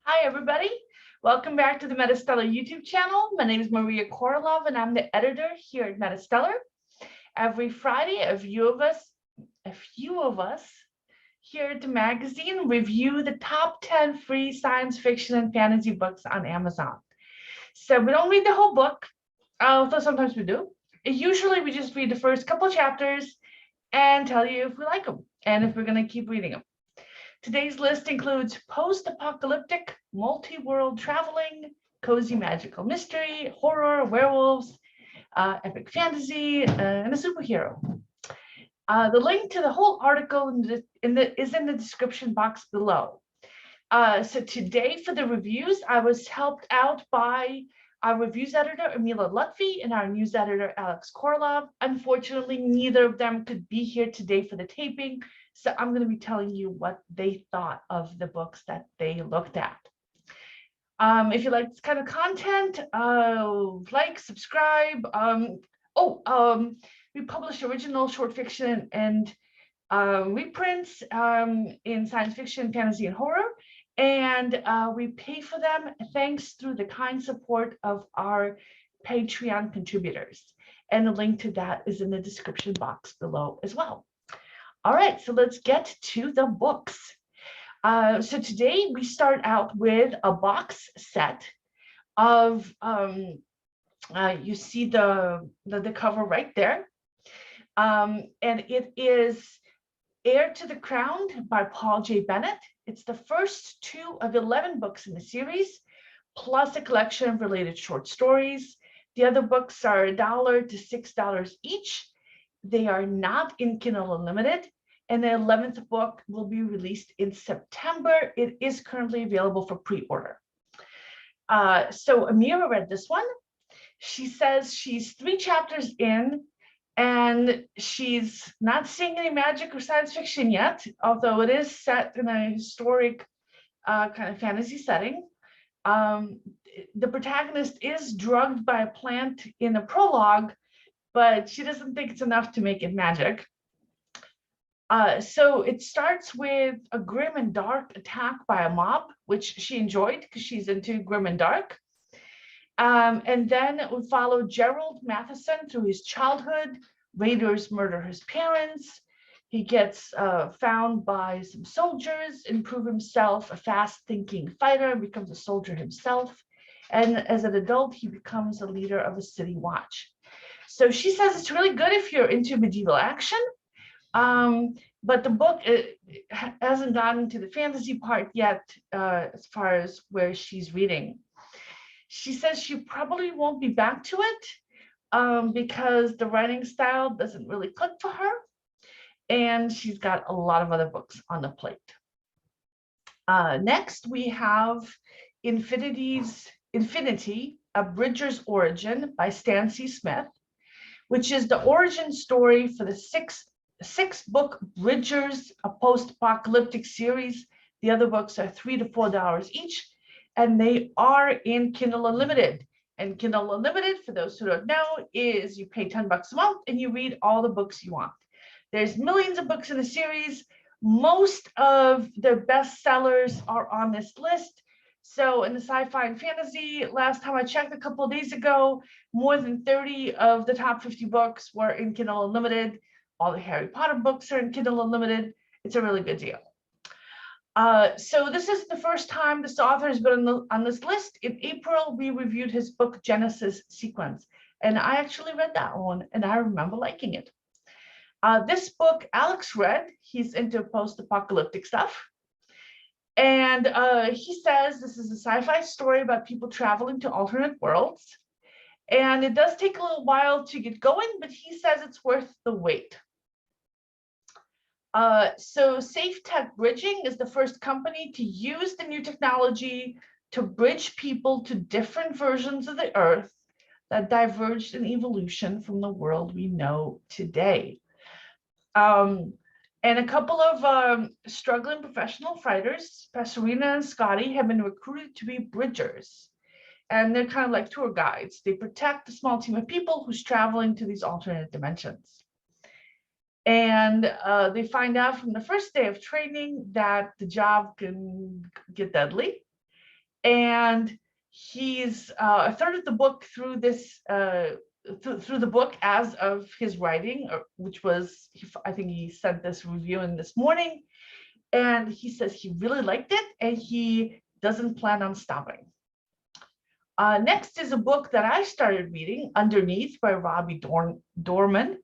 Hi, everybody. Welcome back to the MetaStellar YouTube channel. My name is Maria KOROLOV, and I'm the editor here at MetaStellar. Every Friday, a few of us here at the magazine review the top 10 free science fiction and fantasy books on Amazon. So we don't read the whole book, although sometimes we do. Usually we just read the first couple chapters and tell you if we like them and if we're going to keep reading them. Today's list includes post-apocalyptic, multi-world traveling, cozy magical mystery, horror, werewolves, epic fantasy, and a superhero. The link to the whole article is in the description box below. So today for the reviews, I was helped out by our reviews editor, Emila Lutfi, and our news editor, Alex KOROLOV. Unfortunately, neither of them could be here today for the taping, so I'm going to be telling you what they thought of the books that they looked at. If you like this kind of content, like, subscribe. We publish original short fiction and reprints in science fiction, fantasy, and horror. And we pay for them thanks through the kind support of our Patreon contributors. And the link to that is in the description box below as well. All right, so let's get to the books. So today we start out with a box set of, you see the cover right there. And it is Heir to the Crown by Paul J. Bennett. It's the first 2 of 11 books in the series, plus a collection of related short stories. The other books are $1 to $6 each. They are not in Kindle Unlimited, and the 11th book will be released in September. It is currently available for pre-order. So Amira read this one. She says she's 3 chapters in, and she's not seeing any magic or science fiction yet, although it is set in a historic kind of fantasy setting. The protagonist is drugged by a plant in the prologue, but she doesn't think it's enough to make it magic. So it starts with a grim and dark attack by a mob, which she enjoyed because she's into grim and dark. And then it would follow Gerald Matheson through his childhood. Raiders murder his parents. He gets found by some soldiers and prove himself a fast-thinking fighter, becomes a soldier himself. And as an adult, he becomes a leader of a city watch. So she says it's really good if you're into medieval action. But the book hasn't gotten to the fantasy part yet, as far as where she's reading. She says she probably won't be back to it because the writing style doesn't really click for her, and she's got a lot of other books on the plate. Next, we have Infinity, A Bridger's Origin by Stan C. Smith, which is the origin story for the six-book Bridgers, a post-apocalyptic series. The other books are $3 to $4 each, and they are in Kindle Unlimited. And Kindle Unlimited, for those who don't know, is you pay $10 a month and you read all the books you want. There's millions of books in the series. Most of the bestsellers are on this list. So in the sci-fi and fantasy, last time I checked a couple of days ago, more than 30 of the top 50 books were in Kindle Unlimited. All the Harry Potter books are in Kindle Unlimited. It's a really good deal. So this is the first time this author has been on this list. In April, we reviewed his book, Genesis Sequence. And I actually read that one, and I remember liking it. This book, Alex read. He's into post-apocalyptic stuff. And he says this is a sci-fi story about people traveling to alternate worlds. And it does take a little while to get going, but he says it's worth the wait. So Safe Tech Bridging is the first company to use the new technology to bridge people to different versions of the Earth that diverged in evolution from the world we know today. And a couple of struggling professional fighters, Passerina and Scotty, have been recruited to be bridgers. And they're kind of like tour guides. They protect a small team of people who's traveling to these alternate dimensions. And they find out from the first day of training that the job can get deadly. and he's a third of the book through this through the book as of his writing, which was, I think he sent this review in this morning, and he says he really liked it and he doesn't plan on stopping. Next is a book that I started reading, Underneath by Robbie Dorman.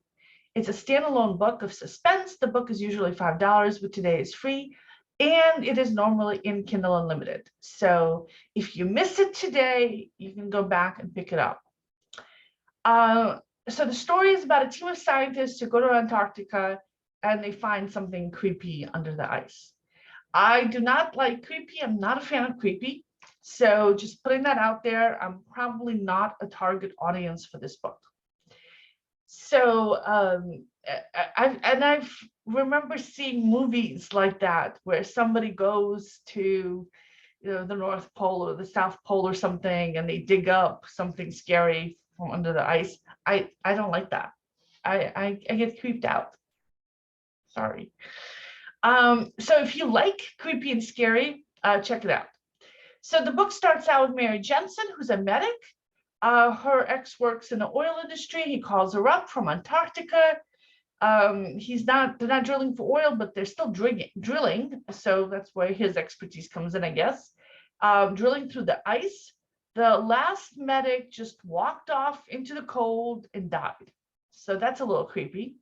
It's a standalone book of suspense. The book is usually $5, but today is free, and it is normally in Kindle Unlimited. So if you miss it today, you can go back and pick it up. So the story is about a team of scientists who go to Antarctica and they find something creepy under the ice. I do not like creepy. I'm not a fan of creepy. So just putting that out there, I'm probably not a target audience for this book. So I remember seeing movies like that where somebody goes to, the North Pole or the South Pole or something, and they dig up something scary from under the ice. I don't like that. I get creeped out. Sorry. So if you like creepy and scary, check it out. So the book starts out with Mary Jensen, who's a medic. Her ex works in the oil industry. He calls her up from Antarctica. They're not drilling for oil, but they're still drilling. So that's where his expertise comes in, I guess. Drilling through the ice. The last medic just walked off into the cold and died. So that's a little creepy.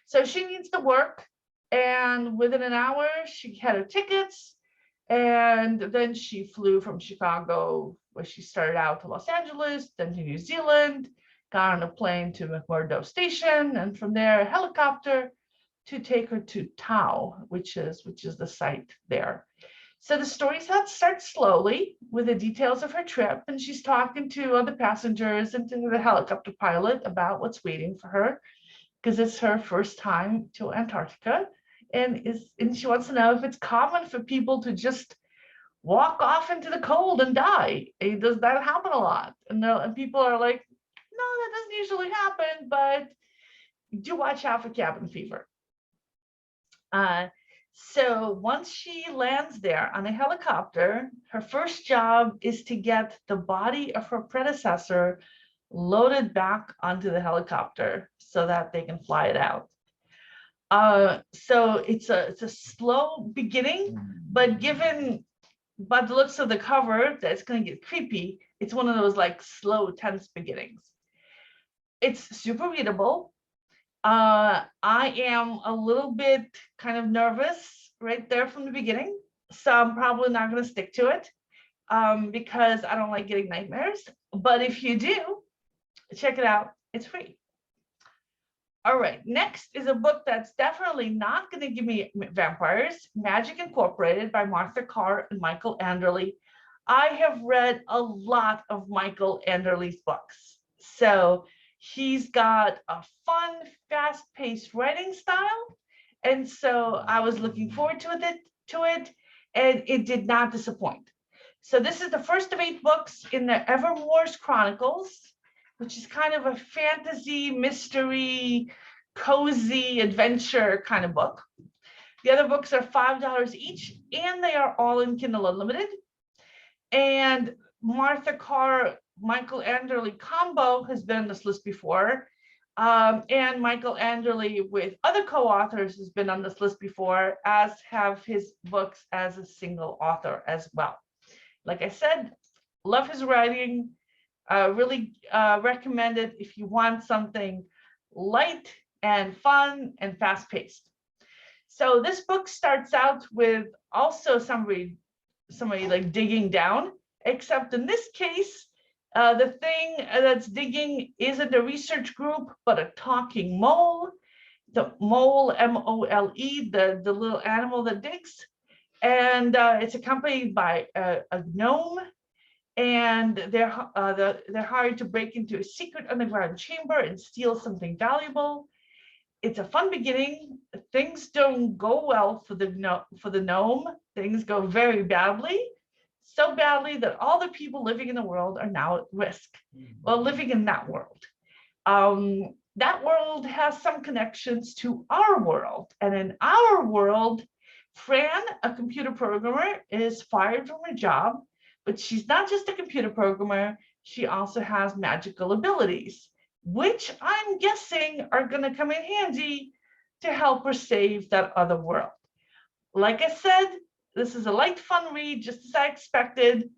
So she needs to work. And within an hour, she had her tickets. And then she flew from Chicago, where she started out, to Los Angeles, then to New Zealand, got on a plane to McMurdo Station, and from there, a helicopter to take her to Tau, which is the site there. So the story starts slowly with the details of her trip, and she's talking to other passengers and to the helicopter pilot about what's waiting for her, because it's her first time to Antarctica. And she wants to know if it's common for people to just walk off into the cold and die. Does that happen a lot? And people are like, no, that doesn't usually happen, but do watch out for cabin fever. So once she lands there on a helicopter, her first job is to get the body of her predecessor loaded back onto the helicopter so that they can fly it out. So it's a slow beginning, but given by the looks of the cover that it's going to get creepy, it's one of those like slow, tense beginnings. It's super readable. I am a little bit kind of nervous right there from the beginning, so I'm probably not going to stick to it because I don't like getting nightmares. But if you do, check it out. It's free. All right, next is a book that's definitely not going to give me vampires, Magic Incorporated by Martha Carr and Michael Anderle. I have read a lot of Michael Anderle's books. So he's got a fun, fast-paced writing style. And so I was looking forward to it, and it did not disappoint. So this is the first of 8 books in the Evermore's Chronicles, which is kind of a fantasy, mystery, cozy adventure kind of book. The other books are $5 each, and they are all in Kindle Unlimited. And Martha Carr, Michael Anderle combo has been on this list before. And Michael Anderle with other co-authors has been on this list before, as have his books as a single author as well. Like I said, love his writing. Really recommend it if you want something light and fun and fast-paced. So this book starts out with also somebody like digging down, except in this case, the thing that's digging isn't a research group, but a talking mole. The mole, M-O-L-E, the little animal that digs. And it's accompanied by a gnome. And they're hired to break into a secret underground chamber and steal something valuable. It's a fun beginning. Things don't go well for the gnome. Things go very badly, so badly that all the people living in the world are now at risk. Well, living in that world. That world has some connections to our world. And in our world, Fran, a computer programmer, is fired from her job but she's not just a computer programmer. She also has magical abilities, which I'm guessing are going to come in handy to help her save that other world. Like I said, this is a light, fun read, just as I expected.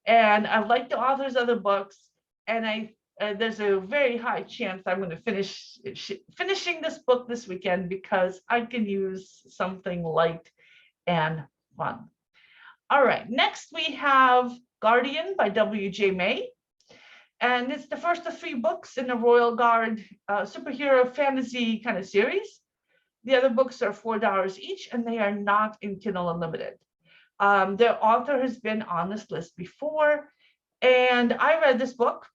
And I like the author's other books. And there's a very high chance I'm going to finishing this book this weekend because I can use something light and fun. All right, next we have Guardian by W.J. May. And it's the first of 3 books in the Royal Guard superhero fantasy kind of series. The other books are $4 each, and they are not in Kindle Unlimited. The author has been on this list before, and I read this book.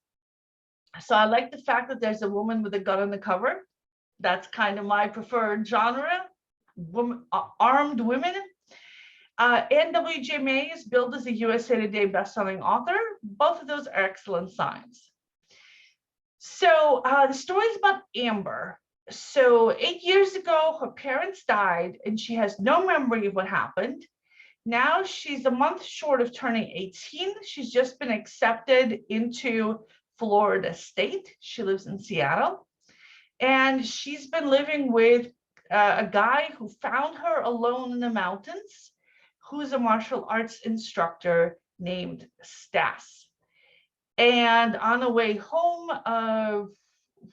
So I like the fact that there's a woman with a gun on the cover. That's kind of my preferred genre, armed women. And W.J. May is billed as a USA Today bestselling author. Both of those are excellent signs. So the story is about Amber. So 8 years ago, her parents died, and she has no memory of what happened. Now she's a month short of turning 18. She's just been accepted into Florida State. She lives in Seattle. And she's been living with a guy who found her alone in the mountains, who's a martial arts instructor named Stas. And on the way home,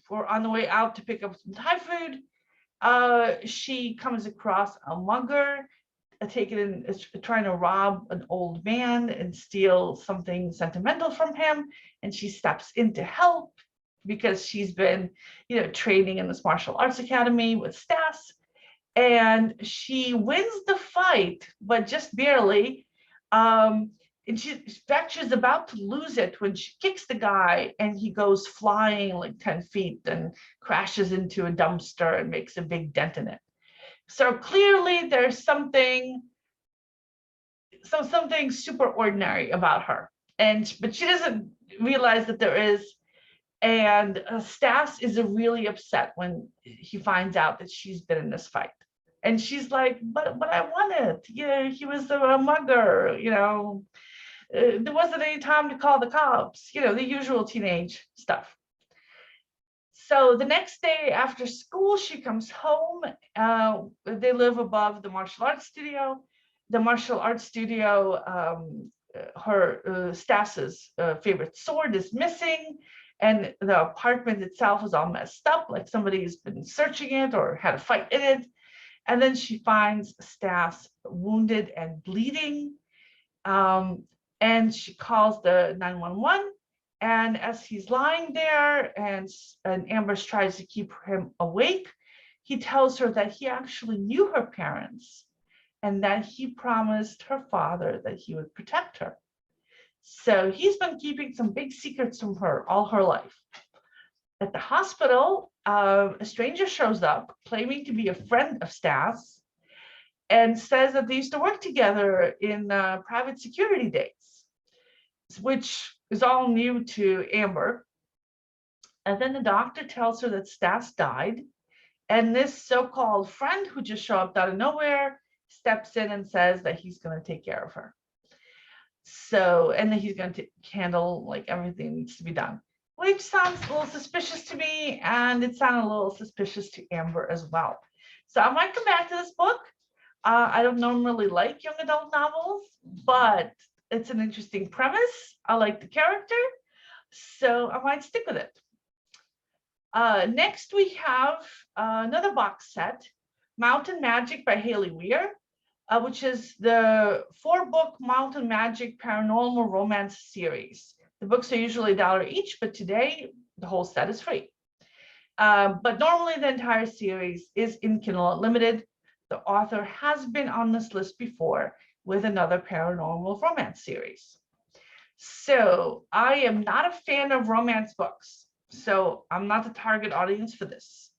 or on the way out to pick up some Thai food, she comes across a mugger trying to rob an old man and steal something sentimental from him. And she steps in to help because she's been, training in this martial arts academy with Stas. And she wins the fight, but just barely. And she's about to lose it when she kicks the guy and he goes flying like 10 feet and crashes into a dumpster and makes a big dent in it. So clearly there's something super ordinary about her. But she doesn't realize that there is. And Stas is really upset when he finds out that she's been in this fight. And she's like, but I won it. He was a mugger, there wasn't any time to call the cops, the usual teenage stuff. So the next day after school, she comes home. They live above the martial arts studio. The martial arts studio, Stas's favorite sword is missing. And the apartment itself is all messed up, like somebody's been searching it or had a fight in it. And then she finds Stas wounded and bleeding. And she calls the 911. And as he's lying there and Amber tries to keep him awake, he tells her that he actually knew her parents and that he promised her father that he would protect her. So he's been keeping some big secrets from her all her life. At the hospital, a stranger shows up claiming to be a friend of Stas and says that they used to work together in private security days, which is all new to Amber. And then the doctor tells her that Stas died. And this so-called friend who just showed up out of nowhere steps in and says that he's going to take care of her. So, and then he's going to handle like everything needs to be done, which sounds a little suspicious to me. And it sounded a little suspicious to Amber as well. So I might come back to this book. I don't normally like young adult novels, but it's an interesting premise. I like the character, so I might stick with it. Next, we have another box set, Mountain Magic by Weir, which is the 4-book Mountain Magic Paranormal Romance series. The books are usually $1 each, but today the whole set is free. But normally the entire series is in Kindle Unlimited. The author has been on this list before with another paranormal romance series. So I am not a fan of romance books, so I'm not the target audience for this.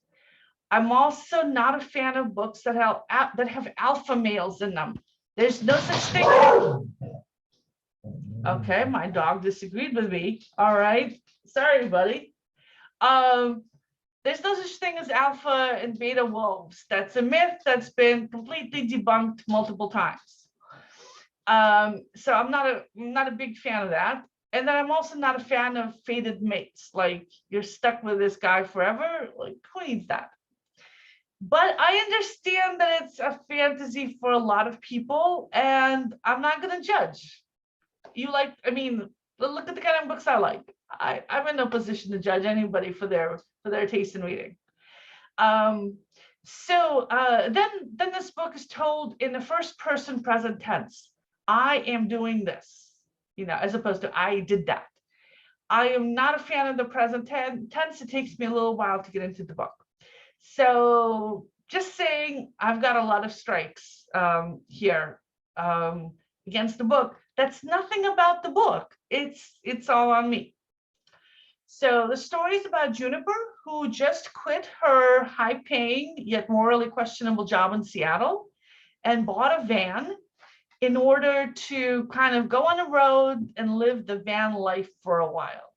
I'm also not a fan of books that have alpha males in them. There's no such thing. Okay, my dog disagreed with me. All right, sorry, buddy. There's no such thing as alpha and beta wolves. That's a myth that's been completely debunked multiple times. So I'm not a big fan of that. And then I'm also not a fan of fated mates. Like you're stuck with this guy forever. Like who needs that? But I understand that it's a fantasy for a lot of people, and I'm not gonna judge. I mean, look at the kind of books I like. I'm in no position to judge anybody for their taste in reading. Then this book is told in the first person present tense. I am doing this, as opposed to I did that. I am not a fan of the present tense. It takes me a little while to get into the book. So just saying, I've got a lot of strikes here against the book. That's nothing about the book. It's all on me. So the story is about Juniper, who just quit her high-paying yet morally questionable job in Seattle and bought a van in order to kind of go on the road and live the van life for a while.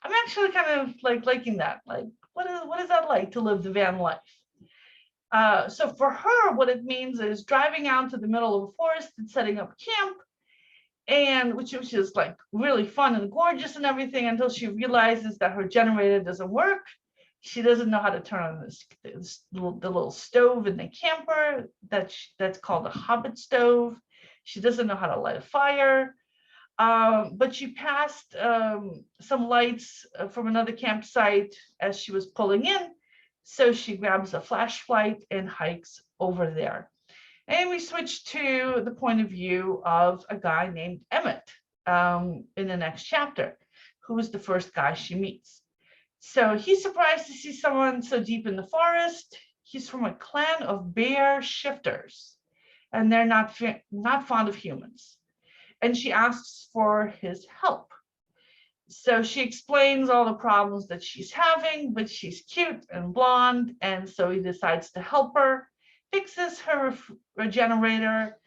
I'm actually kind of liking that. Like, what is that like to live the van life? So for her, what it means is driving out to the middle of a forest and setting up camp, and which is like really fun and gorgeous and everything, until she realizes that her generator doesn't work. She doesn't know how to turn on the little stove in the camper that's called a hobbit stove. She doesn't know how to light a fire. But she passed some lights from another campsite as she was pulling in. So she grabs a flashlight and hikes over there. And we switch to the point of view of a guy named Emmett in the next chapter, who is the first guy she meets. So he's surprised to see someone so deep in the forest. He's from a clan of bear shifters, and they're not fond of humans. And she asks for his help. So she explains all the problems that she's having, but she's cute and blonde, and so he decides to help her, fixes her generator,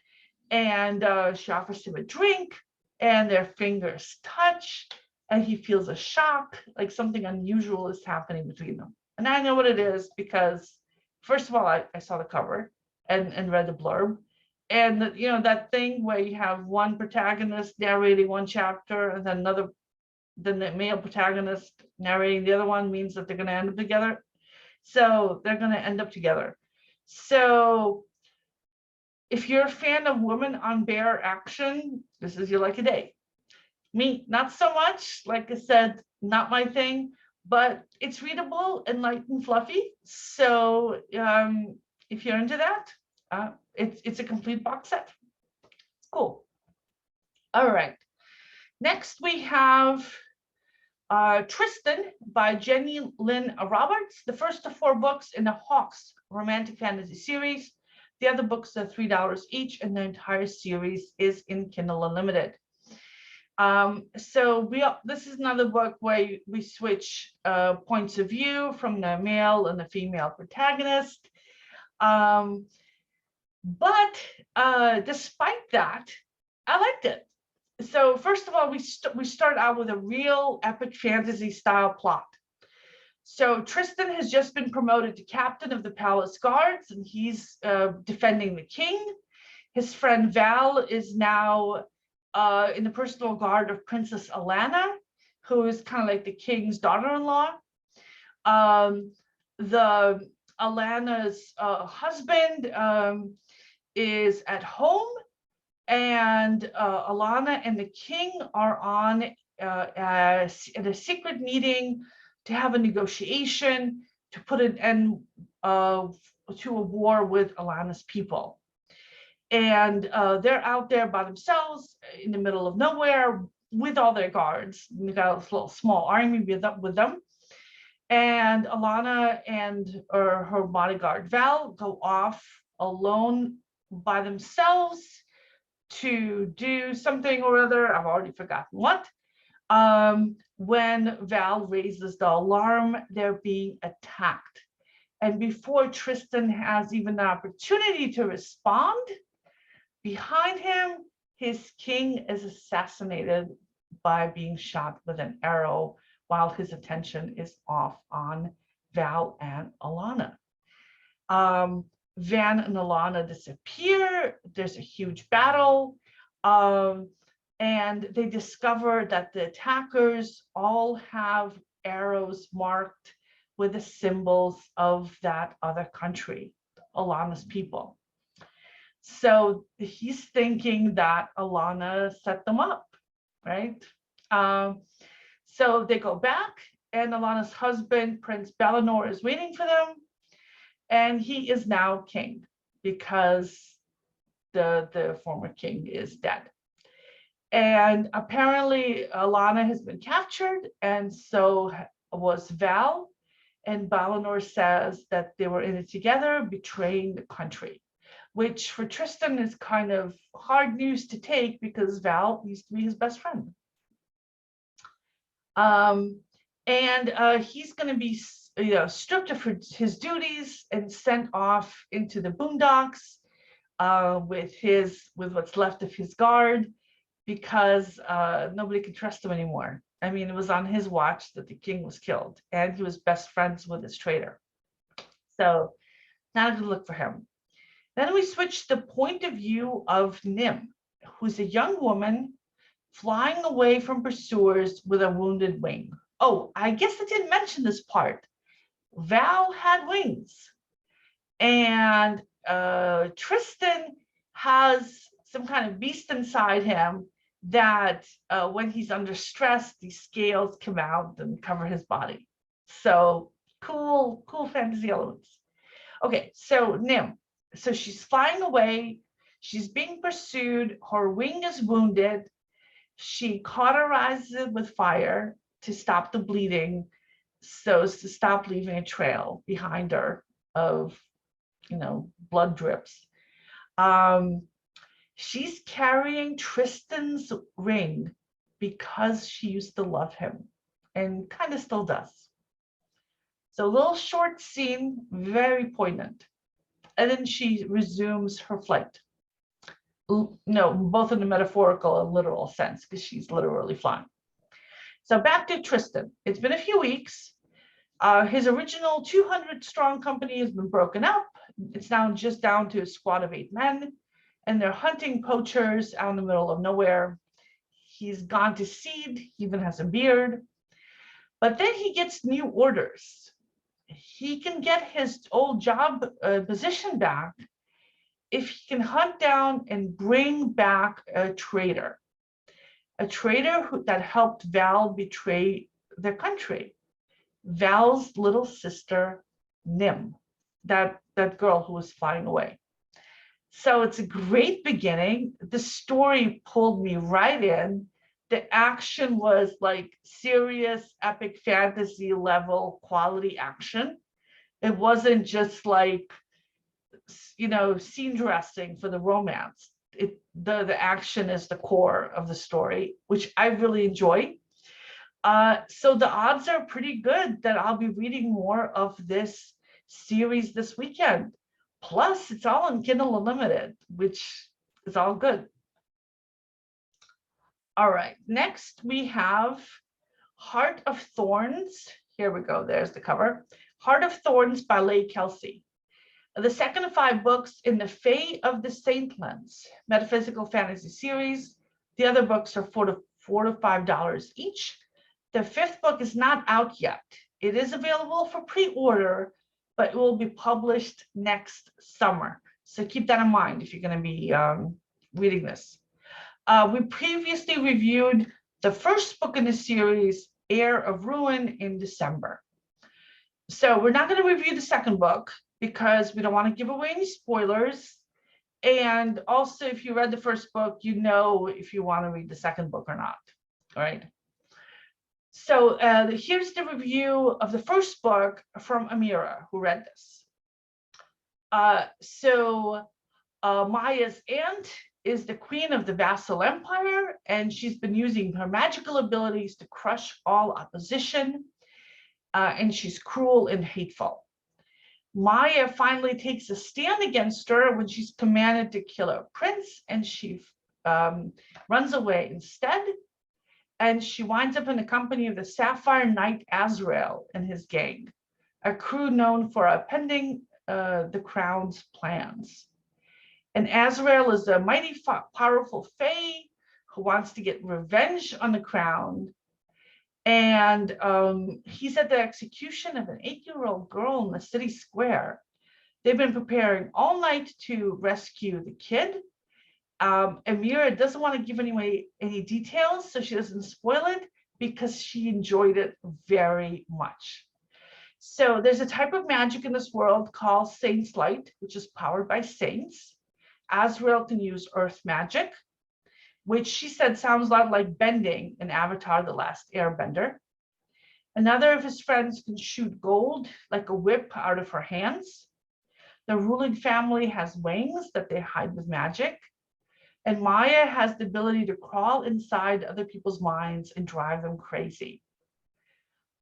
and she offers him a drink, and their fingers touch, and he feels a shock, like something unusual is happening between them. And I know what it is because, first of all, I saw the cover and read the blurb. And that thing where you have one protagonist narrating one chapter and then the male protagonist narrating the other one means that they're going to end up together. So they're going to end up together. So if you're a fan of women on bear action, this is your lucky day. Me, not so much. Like I said, not my thing, but it's readable and light and fluffy. So if you're into that, it's a complete box set. It's cool. All right. Next we have Tristan by Jennie, Lynn, Roberts. The first of 4 books in the Hawks romantic fantasy series. The other books are $3 each, and the entire series is in Kindle Unlimited. This is another book where we switch points of view from the male and the female protagonist. But despite that, I liked it. So first of all, we start out with a real epic fantasy style plot. So Tristan has just been promoted to captain of the palace guards, and he's defending the king. His friend Val is now in the personal guard of Princess Alana, who is kind of like the king's daughter-in-law. The Alana's husband is at home, and Alana and the king are on at a secret meeting to have a negotiation to put an end to a war with Alana's people. And they're out there by themselves in the middle of nowhere with all their guards. They got a little small army with them. And Alana and her bodyguard Val go off alone by themselves to do something or other. I've already forgotten what. When Val raises the alarm, they're being attacked. And before Tristan has even the opportunity to respond, behind him, his king is assassinated by being shot with an arrow while his attention is off on Val and Alana. Van and Alana disappear. There's a huge battle. And they discover that the attackers all have arrows marked with the symbols of that other country, Alana's people. So he's thinking that Alana set them up, right? So they go back, and Alana's husband, Prince Balinor, is waiting for them, and he is now king because the former king is dead. And apparently Alana has been captured, and so was Val. And Balinor says that they were in it together, betraying the country, which for Tristan is kind of hard news to take because Val used to be his best friend. He's going to be, stripped of his duties and sent off into the boondocks with what's left of his guard, because nobody can trust him anymore. I mean, it was on his watch that the king was killed, and he was best friends with his traitor. So not a good look for him. Then we switch the point of view of Nim, who's a young woman flying away from pursuers with a wounded wing. Oh, I guess I didn't mention this part. Val had wings, and Tristan has some kind of beast inside him that when he's under stress, these scales come out and cover his body. So cool fantasy elements. Okay, so Nim. So she's flying away. She's being pursued. Her wing is wounded. She cauterizes it with fire to stop the bleeding, so as to stop leaving a trail behind her of, blood drips. She's carrying Tristan's ring because she used to love him and kind of still does. So a little short scene, very poignant. And then she resumes her flight. No, both in the metaphorical and literal sense, because she's literally flying. So back to Tristan. It's been a few weeks. His original 200-strong company has been broken up. It's now just down to a squad of 8 men, and they're hunting poachers out in the middle of nowhere. He's gone to seed, he even has a beard. But then he gets new orders. He can get his old job position back if he can hunt down and bring back a traitor that helped Val betray their country. Val's little sister, Nim, that girl who was flying away. So it's a great beginning. The story pulled me right in. The action was like serious epic fantasy level quality action. It wasn't just like, scene dressing for the romance. The action is the core of the story, which I really enjoy. So the odds are pretty good that I'll be reading more of this series this weekend. Plus, it's all on Kindle Unlimited, which is all good. All right, next we have Heart of Thorns. Here we go, there's the cover. Heart of Thorns by Leigh Kelsey. The second of 5 books in the Fae of the Saintlands metaphysical fantasy series. The other books are $4 to $5 each. The 5th book is not out yet. It is available for pre-order, but it will be published next summer. So keep that in mind if you're going to be reading this. We previously reviewed the first book in the series, Heir of Ruin, in December. So we're not going to review the second book because we don't want to give away any spoilers. And also, if you read the first book, you know if you want to read the second book or not. All right. So here's the review of the first book from Amira, who read this. Maya's aunt is the queen of the vassal empire, and she's been using her magical abilities to crush all opposition, and she's cruel and hateful. Maya finally takes a stand against her when she's commanded to kill a prince, and she runs away instead. And she winds up in the company of the Sapphire Knight Azrael and his gang, a crew known for appending the crown's plans. And Azrael is a mighty powerful fae who wants to get revenge on the crown. And he's at the execution of an 8-year-old girl in the city square. They've been preparing all night to rescue the kid. Amira doesn't want to give any details, so she doesn't spoil it because she enjoyed it very much. So there's a type of magic in this world called Saint's Light, which is powered by saints. Azrael can use earth magic, which she said sounds a lot like bending in Avatar: The Last Airbender. Another of his friends can shoot gold like a whip out of her hands. The ruling family has wings that they hide with magic. And Maya has the ability to crawl inside other people's minds and drive them crazy.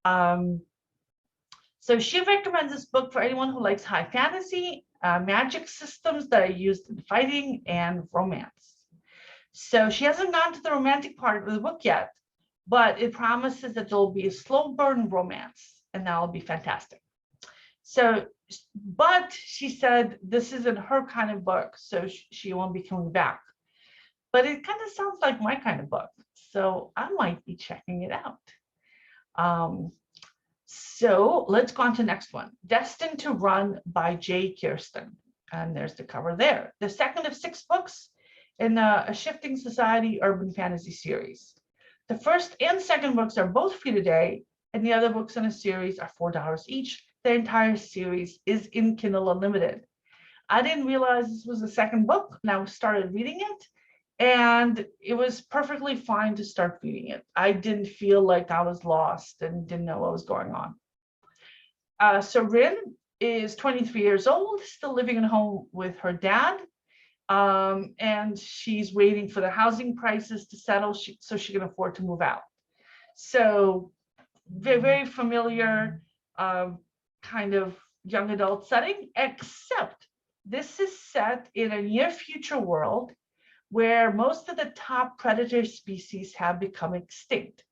So she recommends this book for anyone who likes high fantasy, magic systems that are used in fighting, and romance. So she hasn't gotten to the romantic part of the book yet, but it promises that there'll be a slow burn romance, and that'll be fantastic. So, but she said this isn't her kind of book, so she won't be coming back. But it kind of sounds like my kind of book, so I might be checking it out. So let's go on to the next one. Destined to Run by J. Kearston. And there's the cover there. The second of 6 books in a Shifting Society urban fantasy series. The first and second books are both free today, and the other books in a series are $4 each. The entire series is in Kindle Unlimited. I didn't realize this was the second book when I started reading it, and it was perfectly fine to start reading it. I didn't feel like I was lost and didn't know what was going on. So Rin is 23 years old, still living at home with her dad. And she's waiting for the housing prices to settle so she can afford to move out. So very, very familiar kind of young adult setting, except this is set in a near future world where most of the top predator species have become extinct.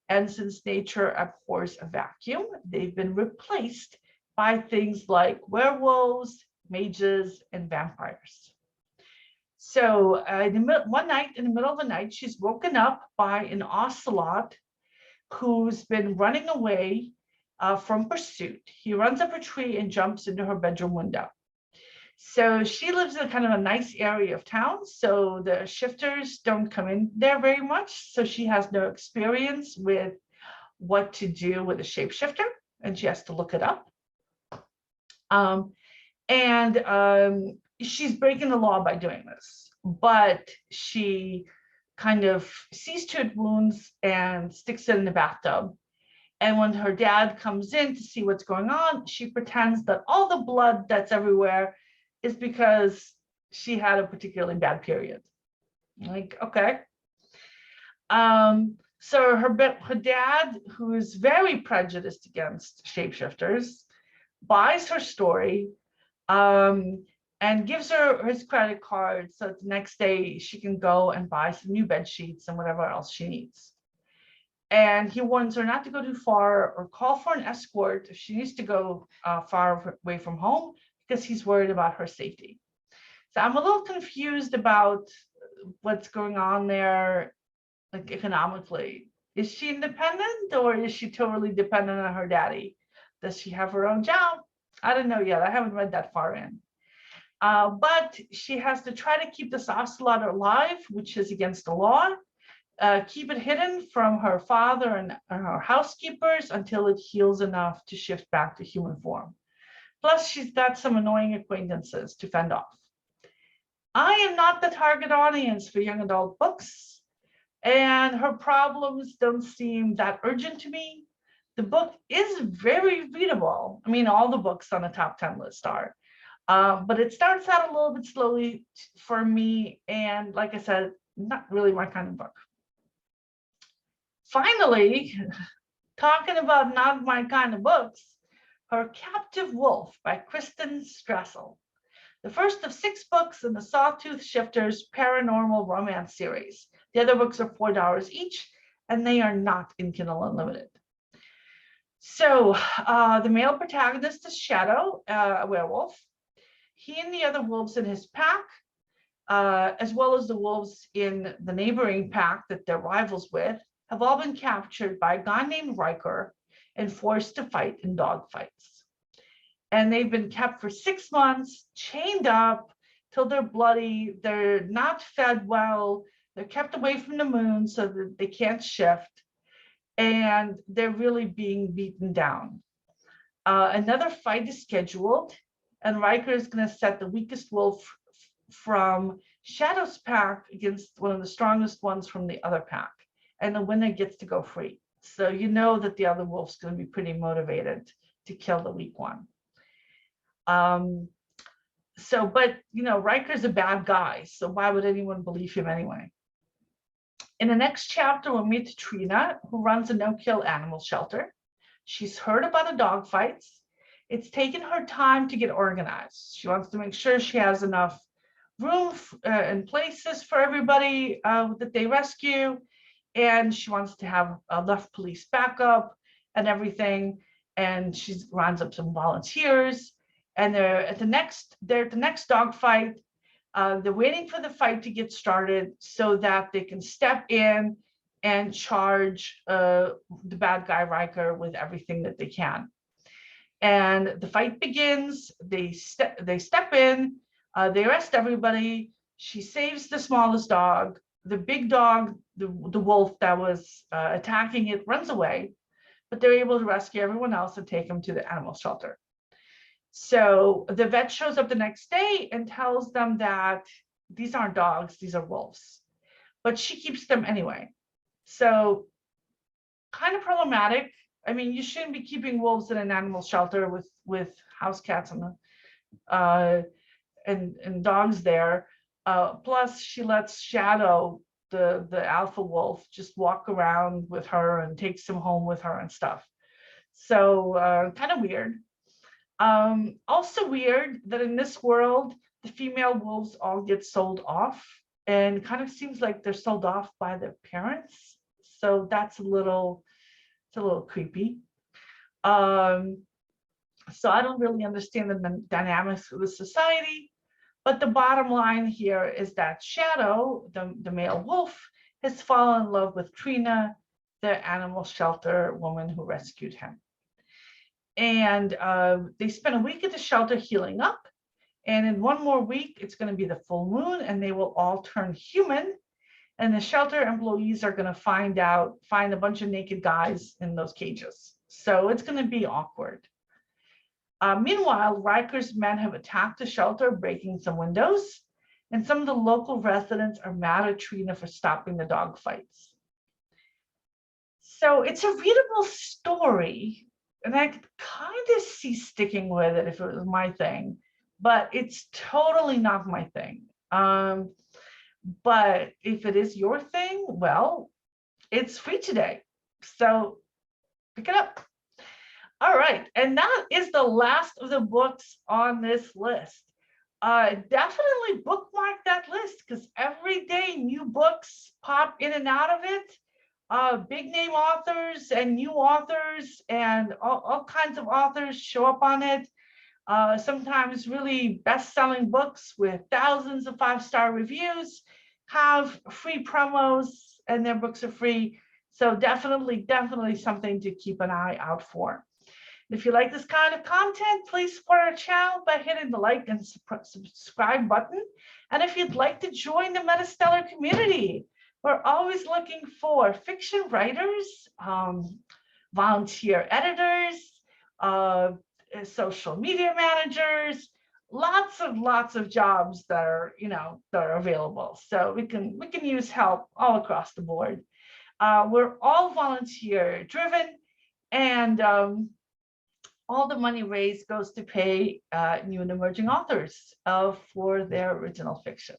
And since nature abhors a vacuum, they've been replaced by things like werewolves, mages, and vampires. So one night, in the middle of the night, she's woken up by an ocelot who's been running away from pursuit. He runs up a tree and jumps into her bedroom window. So she lives in kind of a nice area of town, so the shifters don't come in there very much. So she has no experience with what to do with a shapeshifter, and she has to look it up. She's breaking the law by doing this, but she kind of sees to it wounds and sticks it in the bathtub. And when her dad comes in to see what's going on, she pretends that all the blood that's everywhere is because she had a particularly bad period. Like, okay. So her dad, who is very prejudiced against shapeshifters, buys her story and gives her his credit card so that the next day she can go and buy some new bed sheets and whatever else she needs. And he warns her not to go too far or call for an escort if she needs to go far away from home, because he's worried about her safety. So I'm a little confused about what's going on there, like economically. Is she independent or is she totally dependent on her daddy? Does she have her own job? I don't know yet. I haven't read that far in. But she has to try to keep this ocelot alive, which is against the law. Keep it hidden from her father and her housekeepers until it heals enough to shift back to human form. Plus, she's got some annoying acquaintances to fend off. I am not the target audience for young adult books, and her problems don't seem that urgent to me. The book is very readable. I mean, all the books on the top 10 list are. But it starts out a little bit slowly for me, and like I said, not really my kind of book. Finally, talking about not my kind of books, Her Captive Wolf by Kristen Strassel. The first of 6 books in the Sawtooth Shifters paranormal romance series. The other books are $4 each, and they are not in Kindle Unlimited. So the male protagonist is Shadow, a werewolf. He and the other wolves in his pack as well as the wolves in the neighboring pack that they're rivals with, have all been captured by a guy named Riker and forced to fight in dog fights. And they've been kept for 6 months, chained up till they're bloody. They're not fed well. They're kept away from the moon so that they can't shift. And they're really being beaten down. Another fight is scheduled, and Riker is going to set the weakest wolf from Shadow's pack against one of the strongest ones from the other pack. And the winner gets to go free. So you know that the other wolf's going to be pretty motivated to kill the weak one. But you know, Riker's a bad guy, so why would anyone believe him anyway? In the next chapter, we'll meet Trina, who runs a no-kill animal shelter. She's heard about the dog fights. It's taken her time to get organized. She wants to make sure she has enough room and places for everybody that they rescue. And she wants to have enough police backup and everything. And she rounds up some volunteers. And they're at the next dog fight. They're waiting for the fight to get started so that they can step in and charge the bad guy Riker with everything that they can. And the fight begins. They step in. They arrest everybody. She saves the smallest dog. The big dog, the wolf that was attacking it, runs away, but they're able to rescue everyone else and take them to the animal shelter. So the vet shows up the next day and tells them that these aren't dogs, these are wolves, but she keeps them anyway. So kind of problematic. I mean, you shouldn't be keeping wolves in an animal shelter with house cats and dogs there. Plus, she lets Shadow, the alpha wolf, just walk around with her and takes him home with her and stuff. So kind of weird. Also weird that in this world, the female wolves all get sold off, and kind of seems like they're sold off by their parents. So that's a little creepy. So I don't really understand the dynamics of the society, but the bottom line here is that Shadow, the male wolf, has fallen in love with Trina, the animal shelter woman who rescued him. And they spent a week at the shelter healing up. And in one more week, it's going to be the full moon, and they will all turn human. And the shelter employees are going to find a bunch of naked guys in those cages. So it's going to be awkward. Meanwhile, Riker's men have attacked the shelter, breaking some windows. And some of the local residents are mad at Trina for stopping the dog fights. So it's a readable story. And I could kind of see sticking with it if it was my thing, but it's totally not my thing. But if it is your thing, well, it's free today. So pick it up. All right, and that is the last of the books on this list. Definitely bookmark that list, because every day new books pop in and out of it. Big name authors and new authors and all kinds of authors show up on it. Sometimes really best-selling books with thousands of 5-star reviews have free promos, and their books are free. So definitely something to keep an eye out for. If you like this kind of content, please support our channel by hitting the like and subscribe button. And if you'd like to join the MetaStellar community, we're always looking for fiction writers, volunteer editors, social media managers, lots of jobs that are available. So we can use help all across the board. We're all volunteer driven, and all the money raised goes to pay new and emerging authors for their original fiction.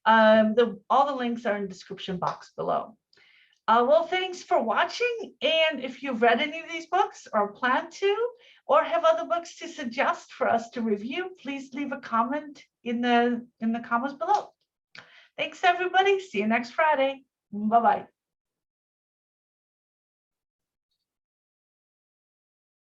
All the links are in the description box below. Well, thanks for watching. And if you've read any of these books or plan to, or have other books to suggest for us to review, please leave a comment in the comments below. Thanks, everybody. See you next Friday. Bye-bye.